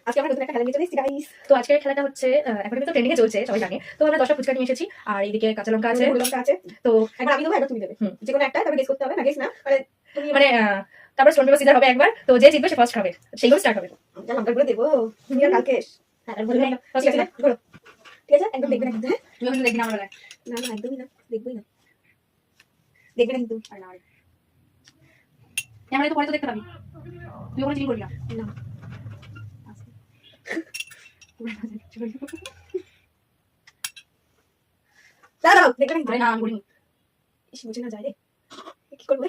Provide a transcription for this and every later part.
আজকে আমরা নতুন একটা খেলা নিয়ে চলে এসেছি গাইস। তো আজকের খেলাটা হচ্ছে এখন কিন্তু ট্রেন্ডিং এ চলছে, সবাই জানে। তো আমরা 10টা ফুচকা নিয়ে এসেছি, আর এইদিকে কাঁচা লঙ্কা আছে। লঙ্কা আছে। তো একবার আমি দেবো, একবার তুমি দেবে। যে কোনো একটা, তারপর গেস করতে হবে না, গেস না মানে মানে তারপর স্টোন পেপার সিজার হবে একবার, তো যে জিতবে সে ফার্স্ট খাবে, সেইভাবে স্টার্ট হবে। লঙ্কাগুলো দেবো তুমি আর কালকে। হ্যাঁ বলে ঠিক আছে না, ধরো। ঠিক আছে, একদম দেখবে না কিন্তু। হ্যাঁ তুমি কিন্তু দেখবি না আমার বেলায়। না না, একদমই না, দেখবোই না, দেখবে না কিন্তু। আর না আমরা তো পরে তো দেখতে পাবি, তুই ওখানে চিনি করবি না। না দাঁড়াও, দেখবে না কিন্তু। আরে না আমি করিনি। বুঝে না যায় রে, কি করবে?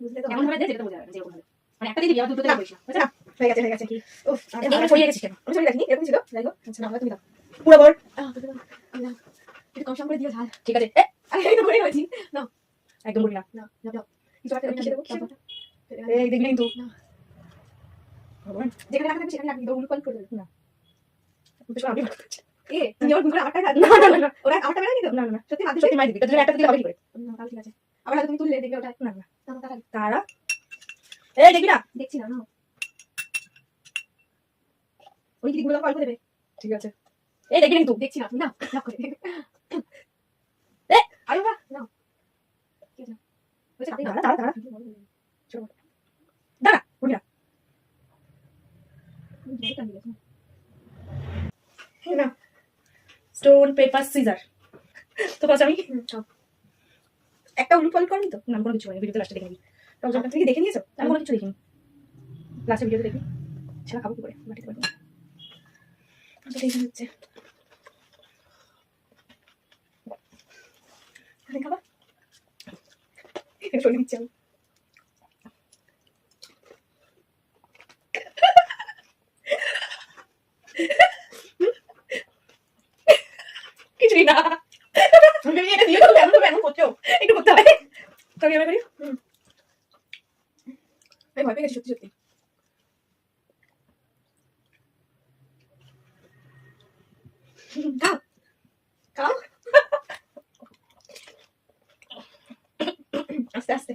বুঝলে তো এমন ভাবে দে যেটা বোঝা যাবে, যেরকম ভাবে মানে একটা দিবি, আবার দুটো দিবি করিস না, বুঝছ না? হয়ে গেছে হয়ে গেছে। কি ও এগুলো ছড়িয়ে গেছিস কেন? আমি সরি রাখিনি, এরকম ছিল। যাই হোক, আচ্ছা না, তুমি দাও পুরো বল। আমি দাও, একটু কম সম করে দিও ঝাল। ঠিক আছে, আরে এই তো করে হয়েছি না, একদম করবি না। না না দাও কিছু একটা কিসে দেবো, কিসে দেবো? এই দেখবি না কিন্তু। না যেখানে রাখা থাকবে সেখানে রাখবি, তো উল্টো করে দেবো না। তুই সব আমি করতে এ তুমি আমার ভুল করে আমারটা খাবে? না না না ওরা আমারটা মেরে নিতো। না না না, সত্যি না, সত্যি মাই দিবি, তোর একটা দিলে হবে কি করে? না তাহলে ঠিক আছে। আবার হয়তো তুমি তুললে দেখবে ওটা। না না না তারা তারা এই দেখবি না। দেখছি না, না ওই কি গুলো কল করে দেবে। ঠিক আছে, এই দেখবি না কিন্তু। দেখছি না, না না করে এ আরে বাহ, না ঠিক আছে বুঝছ না, দাঁড়া দাঁড়া দাঁড়া করবি না। না স্টোন পেপার সিজার। তো ফার্স্ট আমি একটা উলট পালট করবি তো। না, আমি কোনো কিছু করিনি, ভিডিওতে লাস্টে দেখে নিবি। তুমি কি দেখে নিয়েছো? আমি কোনো কিছু দেখিনি, লাস্টে ভিডিওতে দেখবি। সেটা খাবো কি করে, মাটিতে পারবো। টেনশন হচ্ছে। খাবা চলে দিচ্ছি আমি। কিছুই না, আমি এটা দিয়ে দেবো, এমন এমন করছো। একটু করতে হবে। তো আমি এবার করি। আমি ভয় পেয়ে গেছি সত্যি সত্যি। খাও খাও আস্তে আস্তে,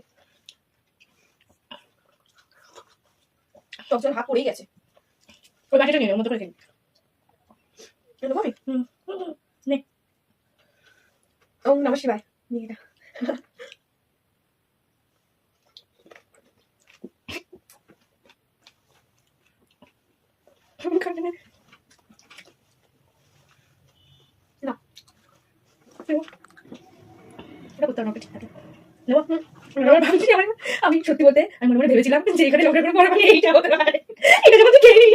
টকজন হাত পড়েই গেছে। ওই বাটিটা নিয়ে ওর মতো করে খেলি। নেবো আমি? নে। ওম নমঃ শিবায়। নিয়ে এটা না এটা করতে হবে না, ঠিক আছে নেবো। আমি সত্যি বলতে আমি মনে মনে ভেবেছিলাম যে এখানে লঙ্কা করে পরে এইটা হতে পারে।